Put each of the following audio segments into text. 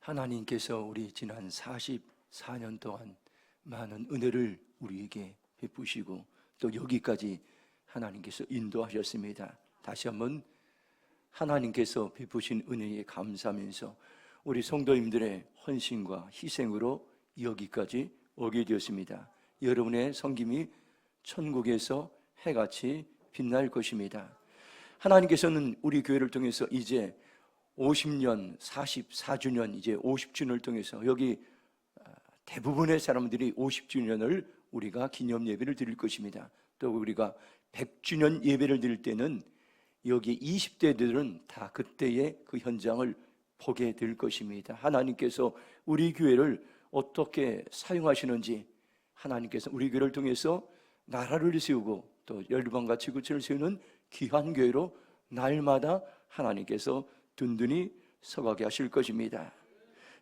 하나님께서 우리 지난 44년 동안 많은 은혜를 우리에게 베푸시고 또 여기까지 하나님께서 인도하셨습니다. 다시 한번 하나님께서 베푸신 은혜에 감사하면서 우리 성도님들의 헌신과 희생으로 여기까지 오게 되었습니다. 여러분의 섬김이 천국에서 해같이 빛날 것입니다. 하나님께서는 우리 교회를 통해서 이제 50년, 44주년, 이제 50주년을 통해서 여기 대부분의 사람들이 50주년을 우리가 기념 예배를 드릴 것입니다. 또 우리가 100주년 예배를 드릴 때는 여기 20대들은 다 그때의 그 현장을 보게 될 것입니다. 하나님께서 우리 교회를 어떻게 사용하시는지, 하나님께서 우리 교회를 통해서 나라를 세우고 또 열방과 지구촌을 세우는 귀한 교회로 날마다 하나님께서 든든히 서가게 하실 것입니다.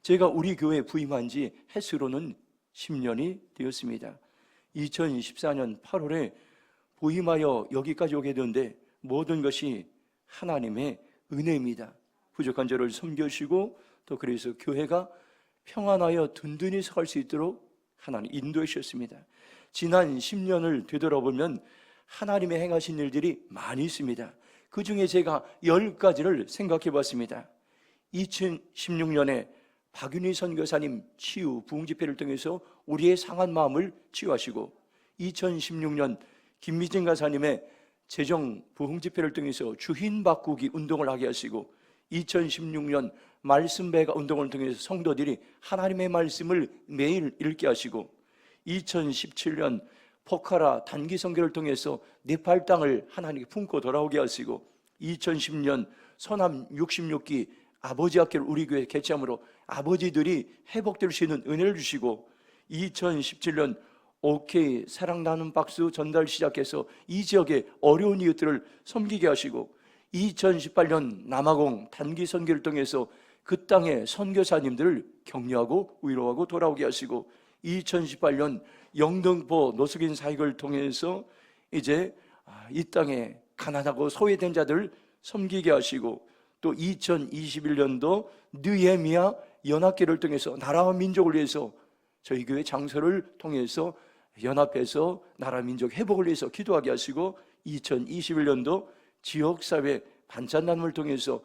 제가 우리 교회에 부임한 지 횟수로는 10년이 되었습니다. 2014년 8월에 부임하여 여기까지 오게 되는데 모든 것이 하나님의 은혜입니다. 부족한 저를 섬겨주시고 또 그래서 교회가 평안하여 든든히 서갈 수 있도록 하나님 인도해 주셨습니다. 지난 10년을 되돌아보면 하나님의 행하신 일들이 많이 있습니다. 그 중에 제가 10가지를 생각해 봤습니다. 2016년에 박윤희 선교사님 치유 부흥집회를 통해서 우리의 상한 마음을 치유하시고, 2016년 김미진 가사님의 재정 부흥집회를 통해서 주인 바꾸기 운동을 하게 하시고, 2016년 말씀 배가 운동을 통해서 성도들이 하나님의 말씀을 매일 읽게 하시고, 2017년 포카라 단기 선교를 통해서 네팔 땅을 하나님께 품고 돌아오게 하시고, 2010년 서남 66기 아버지 학교를 우리 교회에 개최함으로 아버지들이 회복될 수 있는 은혜를 주시고, 2017년 OK 사랑 나눔 박수 전달 시작해서 이 지역의 어려운 이웃들을 섬기게 하시고, 2018년 남아공 단기 선교를 통해서 그 땅의 선교사님들을 격려하고 위로하고 돌아오게 하시고, 2018년 영등포 노숙인 사역을 통해서 이제 이 땅에 가난하고 소외된 자들을 섬기게 하시고, 또 2021년도 느헤미야 연합회를 통해서 나라와 민족을 위해서 저희 교회 장소를 통해서 연합해서 나라 민족 회복을 위해서 기도하게 하시고, 2021년도 지역사회 반찬 나눔을 통해서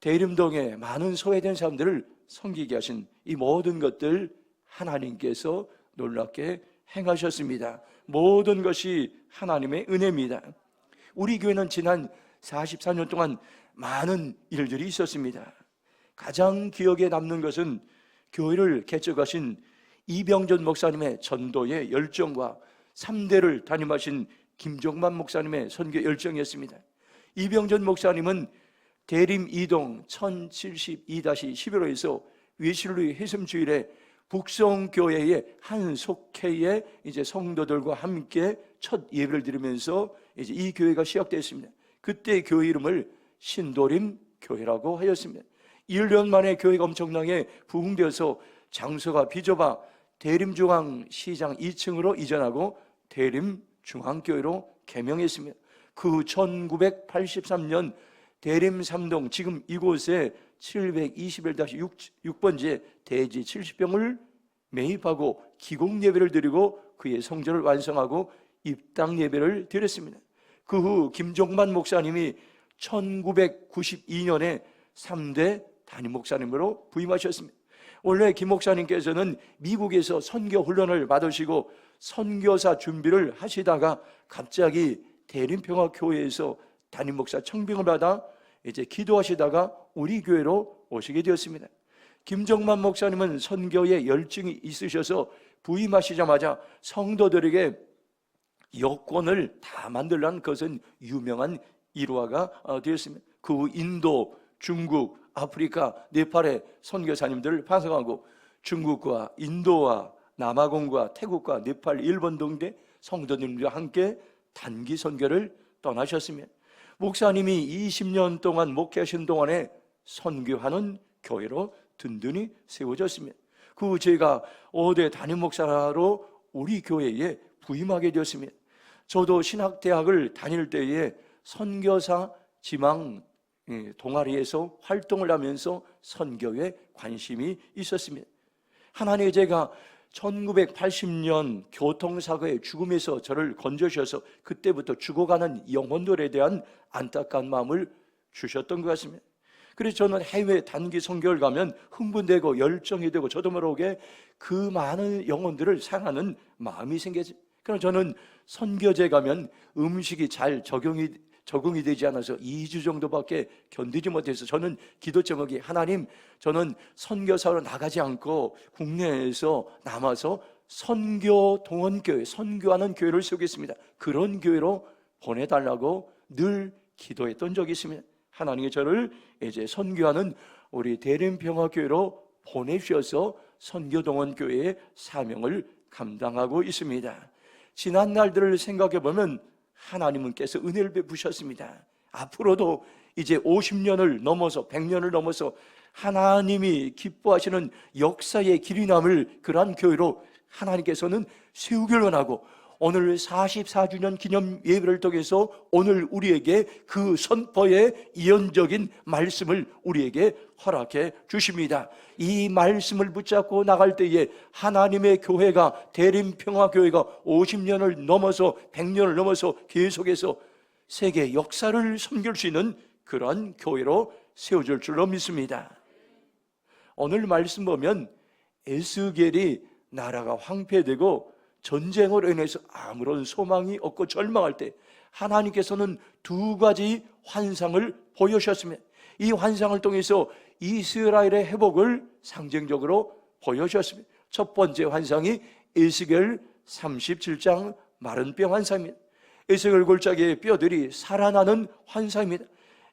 대림동에 많은 소외된 사람들을 섬기게 하신 이 모든 것들 하나님께서 놀랍게 행하셨습니다. 모든 것이 하나님의 은혜입니다. 우리 교회는 지난 44년 동안 많은 일들이 있었습니다. 가장 기억에 남는 것은 교회를 개척하신 이병전 목사님의 전도의 열정과 3대를 담임하신 김종만 목사님의 선교 열정이었습니다. 이병전 목사님은 대림 2동 1072-11호에서 외실루이 해슴주일에 북성교회의 한 속회의 이제 성도들과 함께 첫 예배를 드리면서 이제 이 교회가 시작되었습니다. 그때 교회 이름을 신도림 교회라고 하였습니다. 1년 만에 교회가 엄청나게 부흥되어서 장소가 비좁아 대림중앙시장 2층으로 이전하고 대림중앙교회로 개명했습니다. 그 1983년 대림 3동 지금 이곳에 721-6번지에 대지 70평을 매입하고 기공 예배를 드리고 그의 성전을 완성하고 입당 예배를 드렸습니다. 그 후 김종만 목사님이 1992년에 3대 담임 목사님으로 부임하셨습니다. 원래 김 목사님께서는 미국에서 선교 훈련을 받으시고 선교사 준비를 하시다가 갑자기 대림평화교회에서 담임 목사 청빙을 받아 이제 기도하시다가 우리 교회로 오시게 되었습니다. 김정만 목사님은 선교에 열정이 있으셔서 부임하시자마자 성도들에게 여권을 다 만들라는 것은 유명한 일화가 되었습니다. 그 후 인도, 중국, 아프리카, 네팔의 선교사님들을 파송하고 중국과 인도와 남아공과 태국과 네팔, 일본 등의 성도님들과 함께 단기 선교를 떠나셨습니다. 목사님이 20년 동안 목회하신 동안에 선교하는 교회로 든든히 세워졌습니다. 그 후 제가 5대 담임 목사로 우리 교회에 부임하게 되었습니다. 저도 신학대학을 다닐 때에 선교사 지망 동아리에서 활동을 하면서 선교에 관심이 있었습니다. 하나님의 제가 1980년 교통사고의 죽음에서 저를 건져주셔서 그때부터 죽어가는 영혼들에 대한 안타까운 마음을 주셨던 것 같습니다. 그래서 저는 해외 단기 선교를 가면 흥분되고 열정이 되고 저도 모르게 그 많은 영혼들을 사랑하는 마음이 생겨지. 그럼 저는 선교제 가면 음식이 잘 적응이 되지 않아서 2주 정도밖에 견디지 못해서 저는 기도 제목이 하나님, 저는 선교사로 나가지 않고 국내에서 남아서 선교 동원교회, 선교하는 교회를 세우겠습니다. 그런 교회로 보내달라고 늘 기도했던 적이 있습니다. 하나님이 저를 이제 선교하는 우리 대림평화교회로 보내주셔서 선교동원교회의 사명을 감당하고 있습니다. 지난 날들을 생각해 보면 하나님께서 은혜를 베푸셨습니다. 앞으로도 이제 50년을 넘어서 100년을 넘어서 하나님이 기뻐하시는 역사의 길이 남을 그러한 교회로 하나님께서는 세우기를 원하고, 오늘 44주년 기념 예배를 통해서 오늘 우리에게 그 선포의 예언적인 말씀을 우리에게 허락해 주십니다. 이 말씀을 붙잡고 나갈 때에 하나님의 교회가, 대림평화교회가 50년을 넘어서 100년을 넘어서 계속해서 세계 역사를 섬길 수 있는 그러한 교회로 세워질 줄로 믿습니다. 오늘 말씀 보면 에스겔이 나라가 황폐되고 전쟁으로 인해서 아무런 소망이 없고 절망할 때 하나님께서는 두 가지 환상을 보여주셨습니다. 이 환상을 통해서 이스라엘의 회복을 상징적으로 보여주셨습니다. 첫 번째 환상이 에스겔 37장 마른 뼈 환상입니다. 에스겔 골짜기의 뼈들이 살아나는 환상입니다.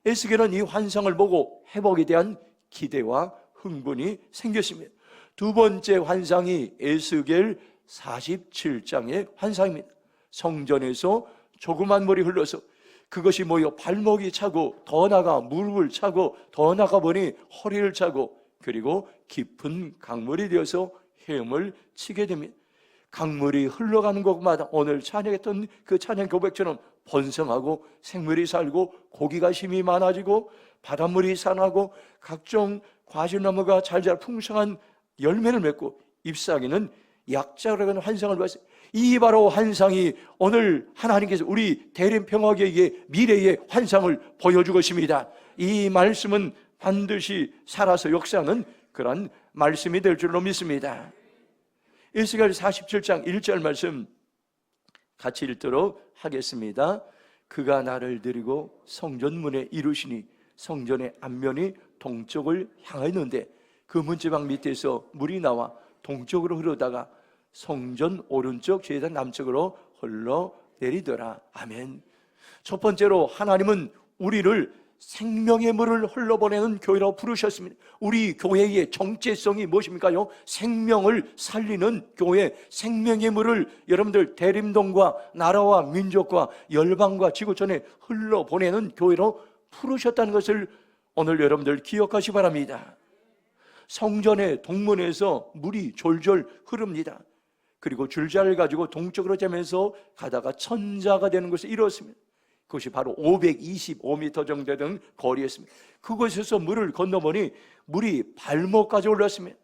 에스겔은 이 환상을 보고 회복에 대한 기대와 흥분이 생겼습니다. 두 번째 환상이 에스겔 47장의 환상입니다. 성전에서 조그만 물이 흘러서 그것이 모여 발목이 차고 더 나가 무릎을 차고 더 나가 보니 허리를 차고 그리고 깊은 강물이 되어서 헤엄을 치게 됩니다. 강물이 흘러가는 곳마다 오늘 찬양했던 그 찬양 고백처럼 번성하고 생물이 살고 고기가 힘이 많아지고 바닷물이 산하고 각종 과실나무가 잘 자라 풍성한 열매를 맺고 잎사귀는 약자라는 환상을 봤어요. 이 바로 환상이 오늘 하나님께서 우리 대림평화교회의 미래의 환상을 보여주고 있습니다. 이 말씀은 반드시 살아서 역사하는 그런 말씀이 될 줄로 믿습니다. 에스겔 47장 1절 말씀 같이 읽도록 하겠습니다. 그가 나를 데리고 성전문에 이르시니 성전의 앞면이 동쪽을 향하였는데 그 문지방 밑에서 물이 나와 동쪽으로 흐르다가 성전 오른쪽 제단 남쪽으로 흘러내리더라. 아멘. 첫 번째로 하나님은 우리를 생명의 물을 흘러보내는 교회라고 부르셨습니다. 우리 교회의 정체성이 무엇입니까요? 생명을 살리는 교회, 생명의 물을 여러분들 대림동과 나라와 민족과 열방과 지구촌에 흘러보내는 교회로 부르셨다는 것을 오늘 여러분들 기억하시기 바랍니다. 성전의 동문에서 물이 졸졸 흐릅니다. 그리고 줄자를 가지고 동쪽으로 재면서 가다가 천자가 되는 것을 이루었습니다. 그것이 바로 525m 정도 되는 거리였습니다. 그곳에서 물을 건너보니 물이 발목까지 올랐습니다.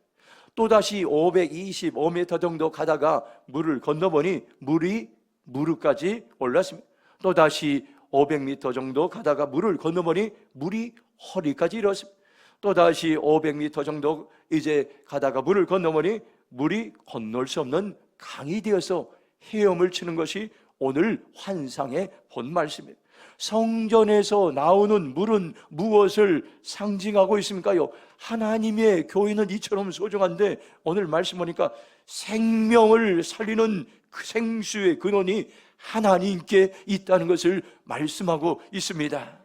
또다시 525m 정도 가다가 물을 건너보니 물이 무릎까지 올랐습니다. 또다시 500m 정도 가다가 물을 건너보니 물이 허리까지 이뤘습니다. 또다시 500m 정도 이제 가다가 물을 건너보니 물이 건널 수 없는 강이 되어서 헤엄을 치는 것이 오늘 환상의 본 말씀입니다. 성전에서 나오는 물은 무엇을 상징하고 있습니까요? 하나님의 교회는 이처럼 소중한데 오늘 말씀 보니까 생명을 살리는 그 생수의 근원이 하나님께 있다는 것을 말씀하고 있습니다.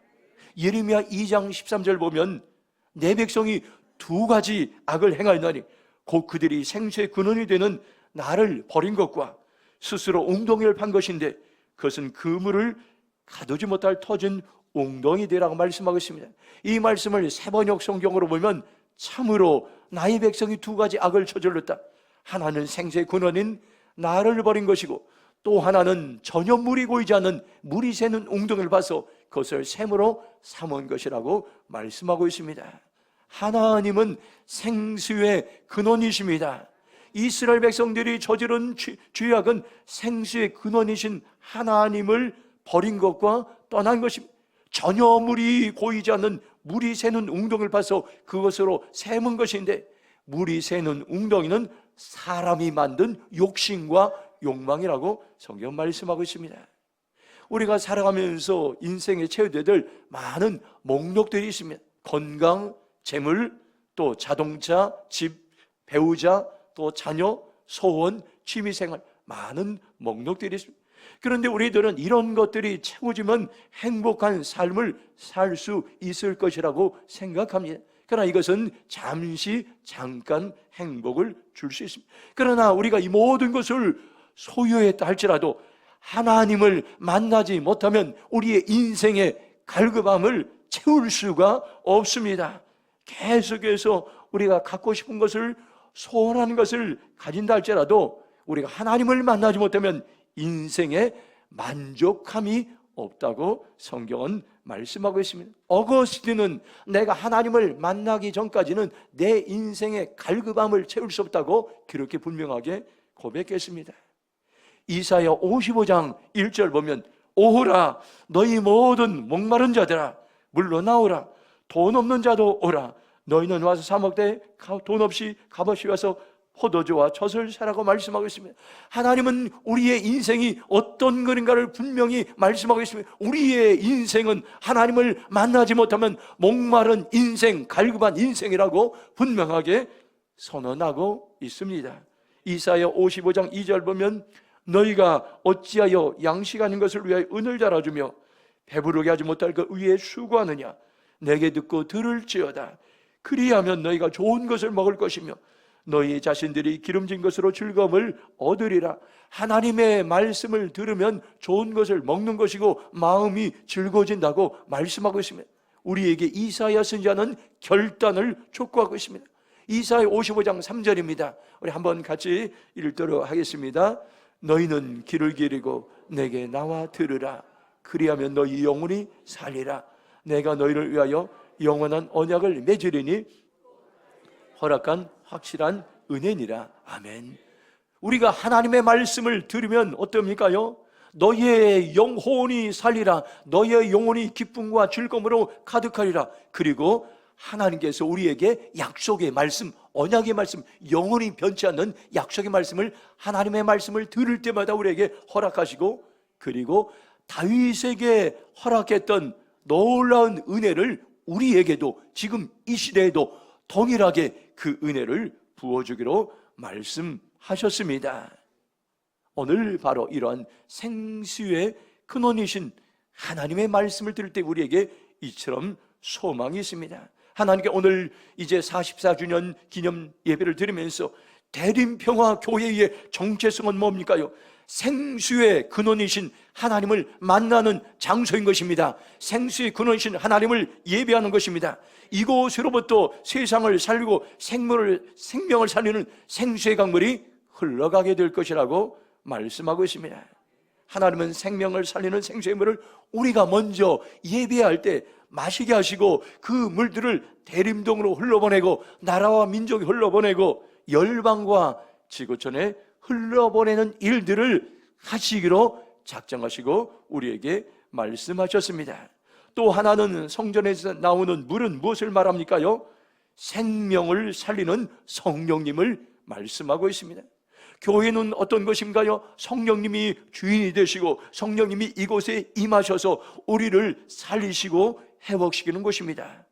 예레미야 2장 13절 보면 내 백성이 두 가지 악을 행하였나니 곧 그들이 생수의 근원이 되는 나를 버린 것과 스스로 웅덩이를 판 것인데 그것은 그물을 가두지 못할 터진 웅덩이 되라고 말씀하고 있습니다. 이 말씀을 세번역 성경으로 보면 참으로 나의 백성이 두 가지 악을 저질렀다. 하나는 생수의 근원인 나를 버린 것이고 또 하나는 전혀 물이 고이지 않는 물이 새는 웅덩이를 봐서 그것을 샘으로 삼은 것이라고 말씀하고 있습니다. 하나님은 생수의 근원이십니다. 이스라엘 백성들이 저지른 죄악은 생수의 근원이신 하나님을 버린 것과 떠난 것입니다. 전혀 물이 고이지 않는 물이 새는 웅덩이를 봐서 그것으로 샘은 것인데, 물이 새는 웅덩이는 사람이 만든 욕심과 욕망이라고 성경 말씀하고 있습니다. 우리가 살아가면서 인생에 채워야 될 많은 목록들이 있습니다. 건강, 재물, 또 자동차, 집, 배우자, 또 자녀, 소원, 취미생활, 많은 목록들이 있습니다. 그런데 우리들은 이런 것들이 채워지면 행복한 삶을 살 수 있을 것이라고 생각합니다. 그러나 이것은 잠깐 행복을 줄 수 있습니다. 그러나 우리가 이 모든 것을 소유했다 할지라도 하나님을 만나지 못하면 우리의 인생의 갈급함을 채울 수가 없습니다. 계속해서 우리가 갖고 싶은 것을, 소원하는 것을 가진다 할지라도 우리가 하나님을 만나지 못하면 인생에 만족함이 없다고 성경은 말씀하고 있습니다. 어거스틴은 내가 하나님을 만나기 전까지는 내 인생의 갈급함을 채울 수 없다고 그렇게 분명하게 고백했습니다. 이사야 55장 1절 보면, 오호라 너희 모든 목마른 자들아 물러나오라, 돈 없는 자도 오라, 너희는 와서 사 먹되 돈 없이 값없이 와서 포도주와 젖을 사라고 말씀하고 있습니다. 하나님은 우리의 인생이 어떤 것인가를 분명히 말씀하고 있습니다. 우리의 인생은 하나님을 만나지 못하면 목마른 인생, 갈급한 인생이라고 분명하게 선언하고 있습니다. 이사야 55장 2절 보면, 너희가 어찌하여 양식하는 것을 위하여 은을 달아주며 배부르게 하지 못할 그 위에 수고하느냐, 내게 듣고 들을지어다. 그리하면 너희가 좋은 것을 먹을 것이며 너희 자신들이 기름진 것으로 즐거움을 얻으리라. 하나님의 말씀을 들으면 좋은 것을 먹는 것이고 마음이 즐거워진다고 말씀하고 있습니다. 우리에게 이사야 선지자는 결단을 촉구하고 있습니다. 이사야 55장 3절입니다. 우리 한번 같이 읽도록 하겠습니다. 너희는 귀를 기울이고 내게 나와 들으라. 그리하면 너희 영혼이 살리라. 내가 너희를 위하여 영원한 언약을 맺으리니 허락한 확실한 은혜니라. 아멘. 우리가 하나님의 말씀을 들으면 어떻습니까요? 너희의 영혼이 살리라. 너희의 영혼이 기쁨과 즐거움으로 가득하리라. 그리고 하나님께서 우리에게 약속의 말씀, 언약의 말씀, 영원히 변치 않는 약속의 말씀을, 하나님의 말씀을 들을 때마다 우리에게 허락하시고, 그리고 다윗에게 허락했던 놀라운 은혜를 우리에게도 지금 이 시대에도 동일하게 그 은혜를 부어주기로 말씀하셨습니다. 오늘 바로 이러한 생수의 근원이신 하나님의 말씀을 들을 때 우리에게 이처럼 소망이 있습니다. 하나님께 오늘 이제 44주년 기념 예배를 드리면서 대림평화교회의 정체성은 뭡니까요? 생수의 근원이신 하나님을 만나는 장소인 것입니다. 생수의 근원이신 하나님을 예배하는 것입니다. 이곳으로부터 세상을 살리고 생명을 살리는 생수의 강물이 흘러가게 될 것이라고 말씀하고 있습니다. 하나님은 생명을 살리는 생수의 물을 우리가 먼저 예배할 때 마시게 하시고 그 물들을 대림동으로 흘러보내고 나라와 민족이 흘러보내고 열방과 지구촌에 흘러보내는 일들을 하시기로 작정하시고 우리에게 말씀하셨습니다. 또 하나는 성전에서 나오는 물은 무엇을 말합니까요? 생명을 살리는 성령님을 말씀하고 있습니다. 교회는 어떤 것인가요? 성령님이 주인이 되시고 성령님이 이곳에 임하셔서 우리를 살리시고 회복시키는 곳입니다.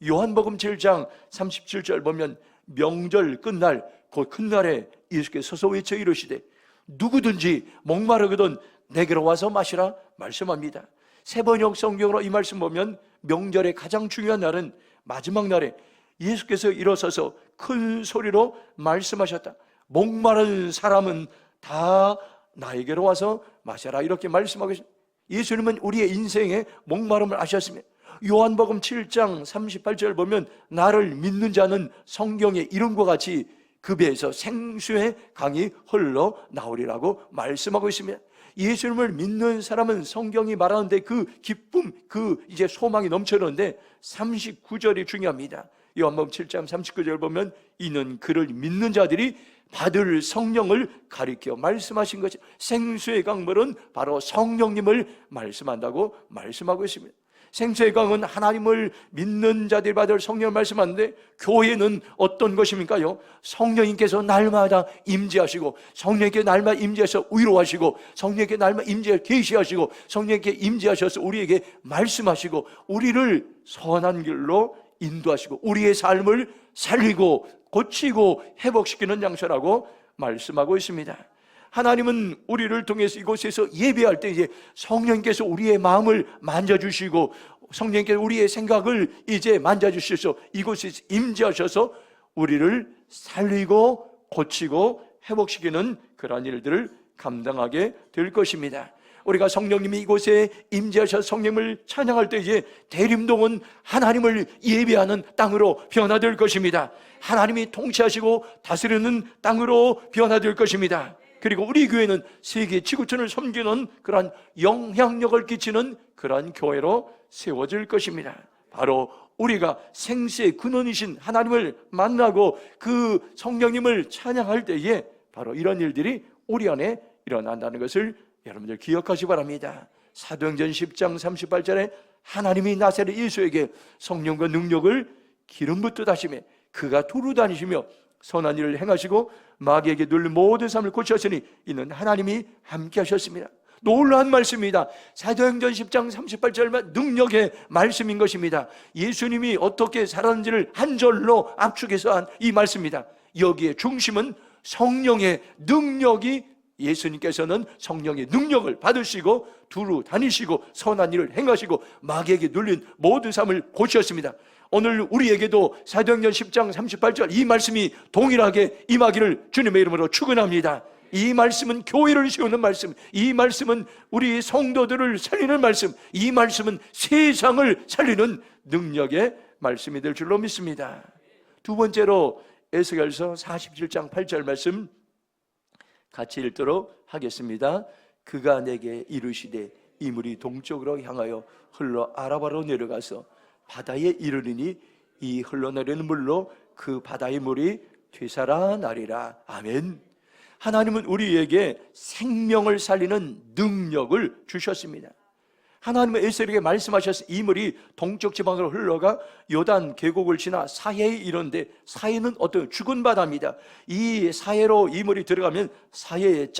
요한복음 7장 37절 보면 명절 끝날 곧 큰 날에 예수께서 서서 외쳐 이르시되 누구든지 목마르거든 내게로 와서 마시라 말씀합니다. 세번역 성경으로 이 말씀 보면 명절의 가장 중요한 날은 마지막 날에 예수께서 일어서서 큰 소리로 말씀하셨다. 목마른 사람은 다 나에게로 와서 마셔라 이렇게 말씀하고 있습니다. 예수님은 우리의 인생에 목마름을 아셨습니다. 요한복음 7장 38절 보면 나를 믿는 자는 성경의 이름과 같이 그 배에서 생수의 강이 흘러 나오리라고 말씀하고 있습니다. 예수님을 믿는 사람은 성경이 말하는데 그 기쁨, 그 이제 소망이 넘쳐나는데 39절이 중요합니다. 요한복음 7장 39절 보면 이는 그를 믿는 자들이 받을 성령을 가리켜 말씀하신 것이, 생수의 강물은 바로 성령님을 말씀한다고 말씀하고 있습니다. 생수의 강은 하나님을 믿는 자들이 받을 성령을 말씀하는데, 교회는 어떤 것입니까요? 성령님께서 날마다 임재하시고, 성령님께 날마다 임재하셔서 위로하시고, 성령님께 날마다 임재하셔서 계시하시고, 성령님께 임재하셔서 우리에게 말씀하시고, 우리를 선한 길로 인도하시고, 우리의 삶을 살리고 고치고 회복시키는 장소라고 말씀하고 있습니다. 하나님은 우리를 통해서 이곳에서 예배할 때 이제 성령께서 우리의 마음을 만져주시고, 성령께서 우리의 생각을 이제 만져주셔서 이곳에서 임재하셔서 우리를 살리고 고치고 회복시키는 그러한 일들을 감당하게 될 것입니다. 우리가 성령님이 이곳에 임재하셔서 성령을 찬양할 때 이제 대림동은 하나님을 예배하는 땅으로 변화될 것입니다. 하나님이 통치하시고 다스리는 땅으로 변화될 것입니다. 그리고 우리 교회는 세계 지구촌을 섬기는 그러한 영향력을 끼치는 그러한 교회로 세워질 것입니다. 바로 우리가 생수의 근원이신 하나님을 만나고 그 성령님을 찬양할 때에 바로 이런 일들이 우리 안에 일어난다는 것을 여러분들 기억하시기 바랍니다. 사도행전 10장 38절에 하나님이 나사렛 예수에게 성령과 능력을 기름 붓듯 하시며 그가 두루 다니시며 선한 일을 행하시고 마귀에게 눌린 모든 삶을 고치셨으니 이는 하나님이 함께 하셨습니다. 놀라운 말씀입니다. 사도행전 10장 38절만 능력의 말씀인 것입니다. 예수님이 어떻게 살았는지를 한 절로 압축해서 한 이 말씀입니다. 여기에 중심은 성령의 능력이, 예수님께서는 성령의 능력을 받으시고 두루 다니시고 선한 일을 행하시고 마귀에게 눌린 모든 삶을 고치셨습니다. 오늘 우리에게도 사도행전 10장 38절 이 말씀이 동일하게 임하기를 주님의 이름으로 축원합니다. 이 말씀은 교회를 세우는 말씀, 이 말씀은 우리 성도들을 살리는 말씀, 이 말씀은 세상을 살리는 능력의 말씀이 될 줄로 믿습니다. 두 번째로 에스겔서 47장 8절 말씀 같이 읽도록 하겠습니다. 그가 내게 이르시되 이 물이 동쪽으로 향하여 흘러 아라바로 내려가서 바다에 이르리니 이 흘러내리는 물로 그 바다의 물이 되살아나리라. 아멘. 하나님은 우리에게 생명을 살리는 능력을 주셨습니다. 하나님은 에스겔에게 말씀하셔서 이 물이 동쪽 지방으로 흘러가 요단 계곡을 지나 사해에 이르는데, 사해는 어떤 죽은 바다입니다. 이 사해로 이 물이 들어가면 사해의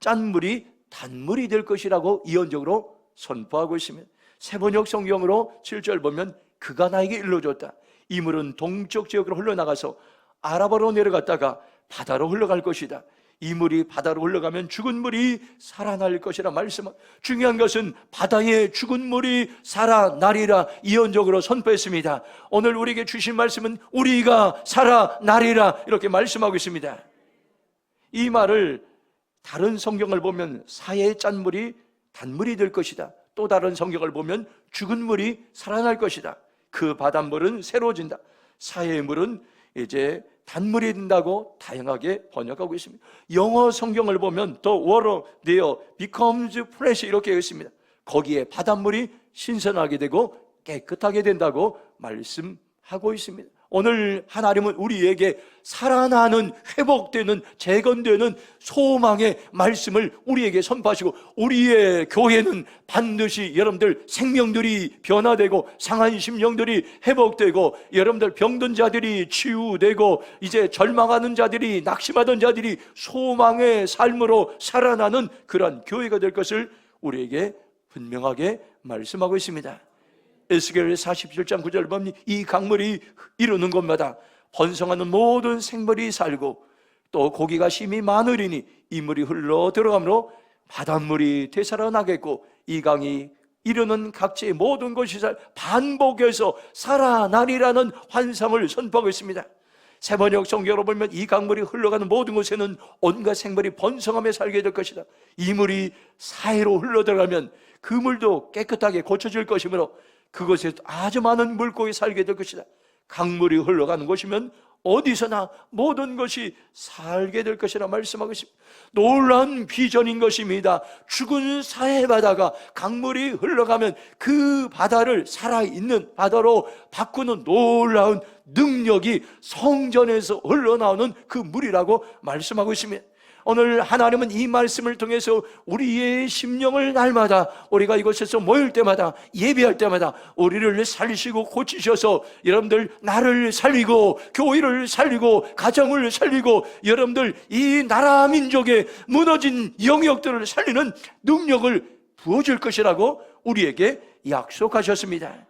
짠물이 단물이 될 것이라고 예언적으로 선포하고 있습니다. 세번역 성경으로 7절 보면 그가 나에게 일러줬다. 이 물은 동쪽 지역으로 흘러나가서 아라바로 내려갔다가 바다로 흘러갈 것이다. 이 물이 바다로 흘러가면 죽은 물이 살아날 것이라 말씀. 중요한 것은 바다에 죽은 물이 살아나리라 예언적으로 선포했습니다. 오늘 우리에게 주신 말씀은 우리가 살아나리라 이렇게 말씀하고 있습니다. 이 말을 다른 성경을 보면 사해의 짠물이 단물이 될 것이다. 또 다른 성경을 보면 죽은 물이 살아날 것이다. 그 바닷물은 새로워진다. 사해의 물은 이제 단물이 된다고 다양하게 번역하고 있습니다. 영어 성경을 보면 The water there becomes fresh 이렇게 되어 있습니다. 거기에 바닷물이 신선하게 되고 깨끗하게 된다고 말씀하고 있습니다. 오늘 하나님은 우리에게 살아나는, 회복되는, 재건되는 소망의 말씀을 우리에게 선포하시고, 우리의 교회는 반드시 여러분들 생명들이 변화되고 상한 심령들이 회복되고 여러분들 병든 자들이 치유되고 이제 절망하는 자들이, 낙심하던 자들이 소망의 삶으로 살아나는 그런 교회가 될 것을 우리에게 분명하게 말씀하고 있습니다. 에스겔 47장 9절 보면 이 강물이 이르는 곳마다 번성하는 모든 생물이 살고 또 고기가 심히 많으리니 이 물이 흘러 들어가므로 바닷물이 되살아나겠고 이 강이 이르는 각지의 모든 곳이 반복해서 살아나리라는 환상을 선포하고 있습니다. 세번역 성경으로 보면 이 강물이 흘러가는 모든 곳에는 온갖 생물이 번성하며 살게 될 것이다. 이 물이 사해로 흘러들어가면 그 물도 깨끗하게 고쳐질 것이므로 그곳에 아주 많은 물고기 살게 될 것이다. 강물이 흘러가는 곳이면 어디서나 모든 것이 살게 될 것이라 말씀하고 있습니다. 놀라운 비전인 것입니다. 죽은 사해 바다가 강물이 흘러가면 그 바다를 살아있는 바다로 바꾸는 놀라운 능력이 성전에서 흘러나오는 그 물이라고 말씀하고 있습니다. 오늘 하나님은 이 말씀을 통해서 우리의 심령을 날마다, 우리가 이곳에서 모일 때마다, 예배할 때마다 우리를 살리시고 고치셔서 여러분들 나를 살리고 교회를 살리고 가정을 살리고 여러분들 이 나라 민족의 무너진 영역들을 살리는 능력을 부어줄 것이라고 우리에게 약속하셨습니다.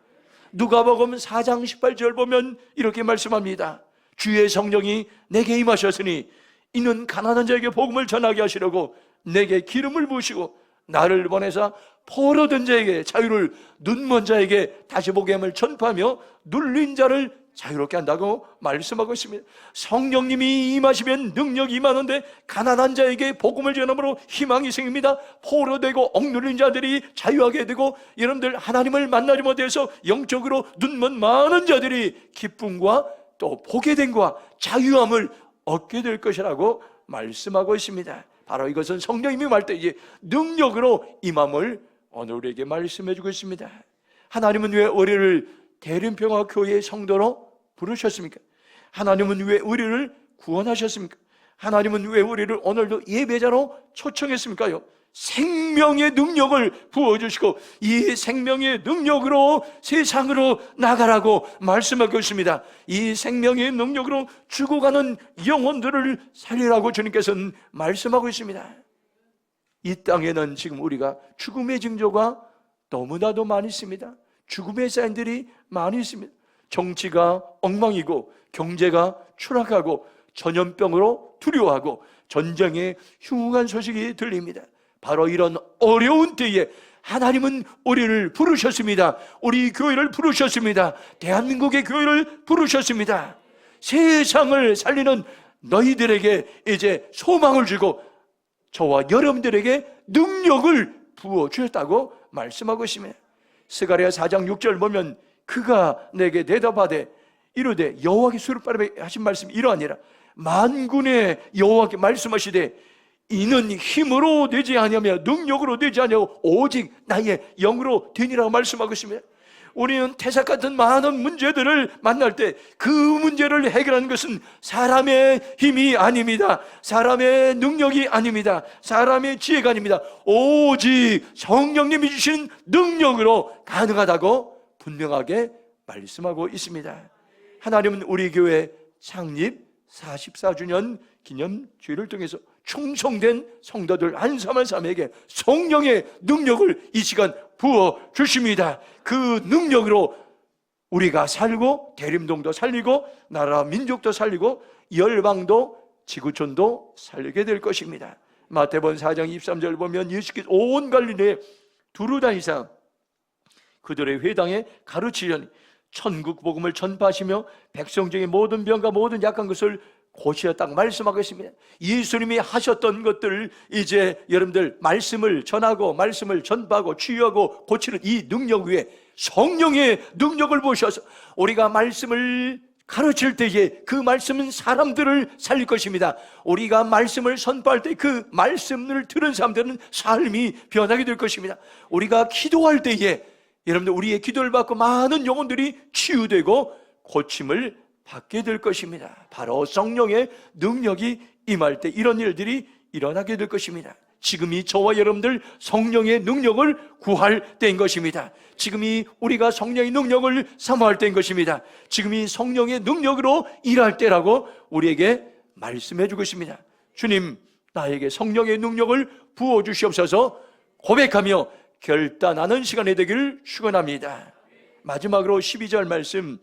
누가복음 4장 18절 보면 이렇게 말씀합니다. 주의 성령이 내게 임하셨으니 이는 가난한 자에게 복음을 전하게 하시려고 내게 기름을 부으시고 나를 보내사 포로된 자에게 자유를, 눈먼 자에게 다시 보게 함을 전파하며 눌린 자를 자유롭게 한다고 말씀하고 있습니다. 성령님이 임하시면 능력이 임하는데 가난한 자에게 복음을 전함으로 희망이 생깁니다. 포로되고 억눌린 자들이 자유하게 되고 여러분들 하나님을 만나지 못해서 영적으로 눈먼 많은 자들이 기쁨과 또 복의 됨과 자유함을 얻게 될 것이라고 말씀하고 있습니다. 바로 이것은 성령님이 임할 때 이제 능력으로 임함을 오늘 우리에게 말씀해 주고 있습니다. 하나님은 왜 우리를 대림평화교회의 성도로 부르셨습니까? 하나님은 왜 우리를 구원하셨습니까? 하나님은 왜 우리를 오늘도 예배자로 초청했습니까요? 생명의 능력을 부어주시고 이 생명의 능력으로 세상으로 나가라고 말씀하고 있습니다. 이 생명의 능력으로 죽어가는 영혼들을 살리라고 주님께서는 말씀하고 있습니다. 이 땅에는 지금 우리가 죽음의 징조가 너무나도 많이 있습니다. 죽음의 사인들이 많이 있습니다. 정치가 엉망이고 경제가 추락하고 전염병으로 두려워하고 전쟁의 흉흉한 소식이 들립니다. 바로 이런 어려운 때에 하나님은 우리를 부르셨습니다. 우리 교회를 부르셨습니다. 대한민국의 교회를 부르셨습니다. 세상을 살리는 너희들에게 이제 소망을 주고 저와 여러분들에게 능력을 부어주셨다고 말씀하고 있습니다. 스가랴 4장 6절 보면 그가 내게 대답하되 이르되 여호와께 수르바벨 하신 말씀이 이러하니라. 만군의 여호와께 말씀하시되 이는 힘으로 되지 아니하며 능력으로 되지 아니하고 오직 나의 영으로 되니라고 말씀하고 있습니다. 우리는 태산 같은 많은 문제들을 만날 때 그 문제를 해결하는 것은 사람의 힘이 아닙니다. 사람의 능력이 아닙니다. 사람의 지혜가 아닙니다. 오직 성령님이 주신 능력으로 가능하다고 분명하게 말씀하고 있습니다. 하나님은 우리 교회 창립 44주년 기념주일을 통해서 충성된 성도들 한 사람 한 사람에게 성령의 능력을 이 시간 부어 주십니다. 그 능력으로 우리가 살고 대림동도 살리고 나라 민족도 살리고 열방도 지구촌도 살리게 될 것입니다. 마태복음 4장 23절 보면 예수께서 온 갈릴리에 두루다니사 그들의 회당에 가르치려니 천국 복음을 전파하시며 백성 중에 모든 병과 모든 약한 것을 고치었다고 말씀하고 있습니다. 예수님이 하셨던 것들 이제 여러분들 말씀을 전하고 말씀을 전파하고 치유하고 고치는 이 능력 위에 성령의 능력을 보셔서 우리가 말씀을 가르칠 때에 그 말씀은 사람들을 살릴 것입니다. 우리가 말씀을 선포할 때 그 말씀을 들은 사람들은 삶이 변하게 될 것입니다. 우리가 기도할 때에 여러분들 우리의 기도를 받고 많은 영혼들이 치유되고 고침을 받게 될 것입니다. 바로 성령의 능력이 임할 때 이런 일들이 일어나게 될 것입니다. 지금이 저와 여러분들 성령의 능력을 구할 때인 것입니다. 지금이 우리가 성령의 능력을 사모할 때인 것입니다. 지금이 성령의 능력으로 일할 때라고 우리에게 말씀해 주고 있습니다. 주님, 나에게 성령의 능력을 부어주시옵소서 고백하며 결단하는 시간이 되기를 축원합니다. 마지막으로 12절 말씀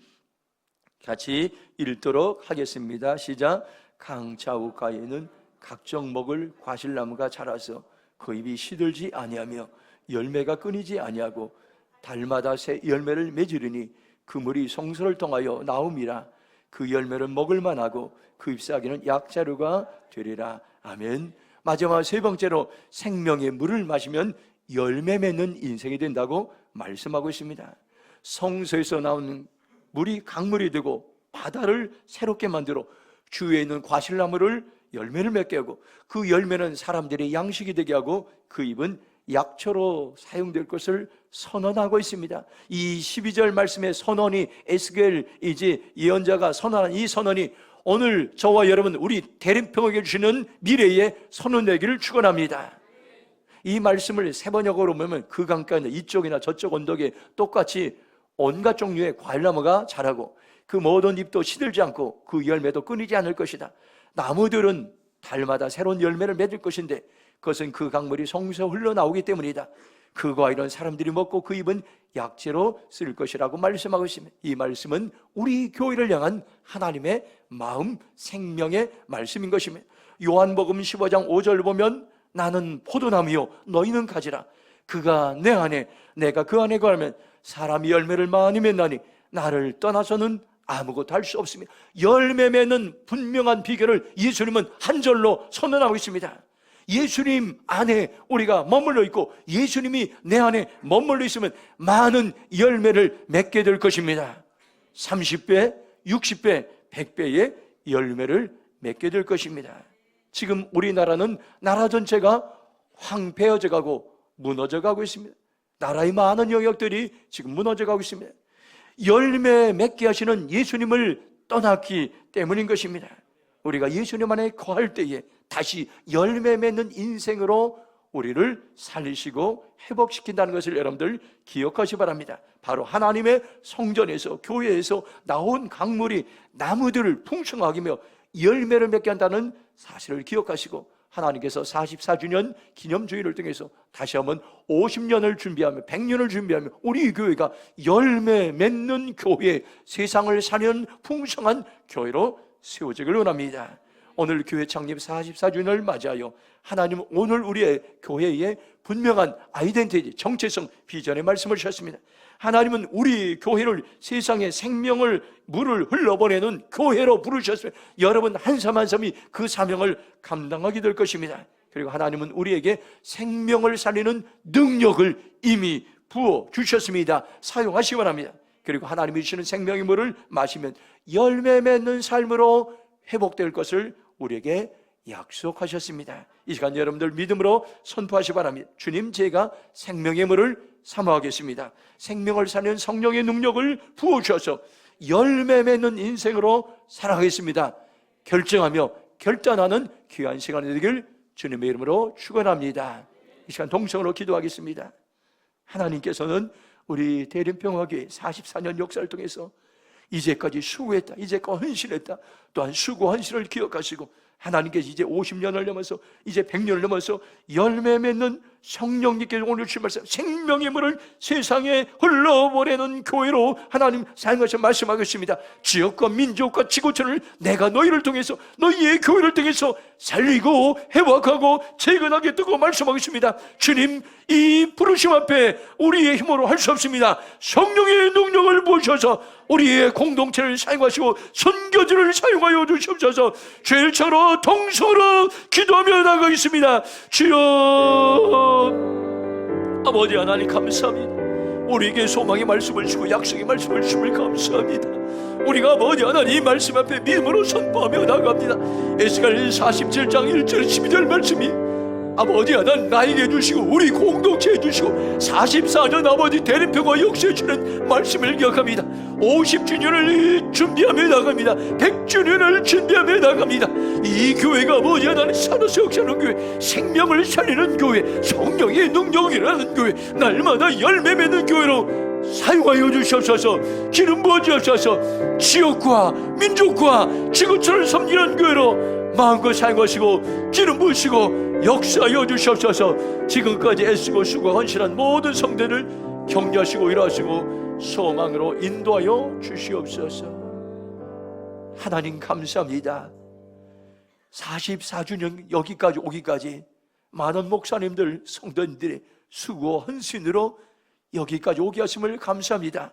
같이 읽도록 하겠습니다. 시작. 강좌우가에는 각종 먹을 과실나무가 자라서 그 잎이 시들지 아니하며 열매가 끊이지 아니하고 달마다 새 열매를 맺으리니 그 물이 성소를 통하여 나옴이라. 그 열매는 먹을 만하고 그 잎사귀는 약자루가 되리라. 아멘. 마지막 세 번째로 생명의 물을 마시면 열매 맺는 인생이 된다고 말씀하고 있습니다. 성소에서 나오는 물이 강물이 되고 바다를 새롭게 만들어 주위에 있는 과실나무를 열매를 맺게 하고, 그 열매는 사람들의 양식이 되게 하고 그 잎은 약초로 사용될 것을 선언하고 있습니다. 이 12절 말씀의 선언이, 에스겔 이제 예언자가 선언한 이 선언이 오늘 저와 여러분, 우리 대림평에게 주시는 미래의 선언되기를 축원합니다. 이 말씀을 세번역으로 보면 그 강가에 이쪽이나 저쪽 언덕에 똑같이 온갖 종류의 과일나무가 자라고 그 모든 잎도 시들지 않고 그 열매도 끊이지 않을 것이다. 나무들은 달마다 새로운 열매를 맺을 것인데 그것은 그 강물이 송서 흘러나오기 때문이다. 그 과일은 사람들이 먹고 그 잎은 약재로 쓸 것이라고 말씀하고 있습니다. 이 말씀은 우리 교회를 향한 하나님의 마음, 생명의 말씀인 것입니다. 요한복음 15장 5절 보면 나는 포도나무요 너희는 가지라. 그가 내 안에 내가 그 안에 거하면 사람이 열매를 많이 맺나니 나를 떠나서는 아무것도 할 수 없습니다. 열매 맺는 분명한 비결을 예수님은 한 절로 선언하고 있습니다. 예수님 안에 우리가 머물러 있고 예수님이 내 안에 머물러 있으면 많은 열매를 맺게 될 것입니다. 30배, 60배, 100배의 열매를 맺게 될 것입니다. 지금 우리나라는 나라 전체가 황폐해져 가고 무너져 가고 있습니다. 나라의 많은 영역들이 지금 무너져 가고 있습니다. 열매 맺게 하시는 예수님을 떠났기 때문인 것입니다. 우리가 예수님 안에 거할 때에 다시 열매 맺는 인생으로 우리를 살리시고 회복시킨다는 것을 여러분들 기억하시기 바랍니다. 바로 하나님의 성전에서, 교회에서 나온 강물이 나무들을 풍성하게 하며 열매를 맺게 한다는 사실을 기억하시고, 하나님께서 44주년 기념주의를 통해서 다시 한번 50년을 준비하며 100년을 준비하며 우리 교회가 열매 맺는 교회, 세상을 사는 풍성한 교회로 세워지길 원합니다. 오늘 교회 창립 44주년을 맞이하여 하나님은 오늘 우리의 교회에 분명한 아이덴티티, 정체성, 비전의 말씀을 주셨습니다. 하나님은 우리 교회를 세상에 생명을, 물을 흘러보내는 교회로 부르셨습니다. 여러분 한 삶 한 삶이 그 사명을 감당하게 될 것입니다. 그리고 하나님은 우리에게 생명을 살리는 능력을 이미 부어 주셨습니다. 사용하시기 바랍니다. 그리고 하나님이 주시는 생명의 물을 마시면 열매 맺는 삶으로 회복될 것을 우리에게 약속하셨습니다. 이 시간 여러분들 믿음으로 선포하시기 바랍니다. 주님, 제가 생명의 물을 사모하겠습니다. 생명을 사는 성령의 능력을 부어주셔서 열매 맺는 인생으로 살아가겠습니다. 결정하며 결단하는 귀한 시간이 되길 주님의 이름으로 축원합니다. 이 시간 동성으로 기도하겠습니다. 하나님께서는 우리 대림평화교회 44년 역사를 통해서 이제까지 수고했다, 이제까지 헌신했다, 또한 수고 헌신을 기억하시고 하나님께서 이제 50년을 넘어서 이제 100년을 넘어서 열매 맺는 성령님께 오늘 주신 말씀, 생명의 물을 세상에 흘러보내는 교회로 하나님 사용하셔서 말씀하겠습니다. 지역과 민족과 지구촌을 내가 너희를 통해서, 너희의 교회를 통해서 살리고 회복하고 재건하겠다고 말씀하겠습니다. 주님, 이 부르심 앞에 우리의 힘으로 할 수 없습니다. 성령의 능력을 부으셔서 우리의 공동체를 사용하시고 선교지를 사용하여 주시옵소서. 죄를 차로 동성으로 기도하며 나가겠습니다. 주여, 아버지 하나님 감사합니다. 우리에게 소망의 말씀을 주고 약속의 말씀을 주심을 감사합니다. 우리가 아버지 하나님 이 말씀 앞에 믿음으로 선포하며 나갑니다. 에스겔 47장 1절 12절 말씀이 아버지 하나님 나에게 주시고 우리 공동체에 주시고 44년 아버지 대림평화 역사에 주는 말씀을 기억합니다. 50주년을 준비하며 나갑니다. 100주년을 준비하며 나갑니다. 이 교회가 아버지 하나님 살아서 역사하는 교회, 생명을 살리는 교회, 성령의 능력이라는 교회, 날마다 열매 맺는 교회로 사용하여 주시옵소서. 기름 부어 주옵소서. 지역과 민족과 지구촌을 섬기는 교회로 마음껏 사용하시고 기름 부으시고 역사하여 주시옵소서. 지금까지 애쓰고 수고 헌신한 모든 성도를 격려하시고 일하시고 소망으로 인도하여 주시옵소서. 하나님 감사합니다. 44주년 여기까지 오기까지 많은 목사님들, 성도님들의 수고 헌신으로 여기까지 오게 하심을 감사합니다.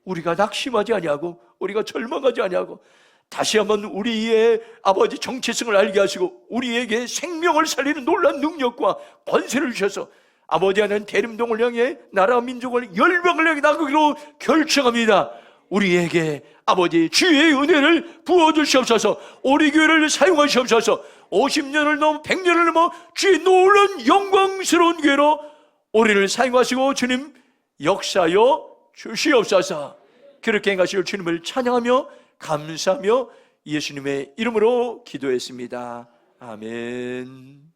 우리가 낙심하지 아니하고 우리가 절망하지 아니하고 다시 한번 우리의 아버지 정체성을 알게 하시고 우리에게 생명을 살리는 놀라운 능력과 권세를 주셔서 아버지 하나님 대림동을 향해 나라 민족을 열방을 향해 나가기로 결정합니다. 우리에게 아버지 주의 은혜를 부어주시옵소서. 우리 교회를 사용하시옵소서. 50년을 넘어 100년을 넘어 주의 놀라운 영광스러운 교회로 우리를 사용하시고 주님 역사여 주시옵소서. 그렇게 행하실 주님을 찬양하며 감사하며 예수님의 이름으로 기도했습니다. 아멘.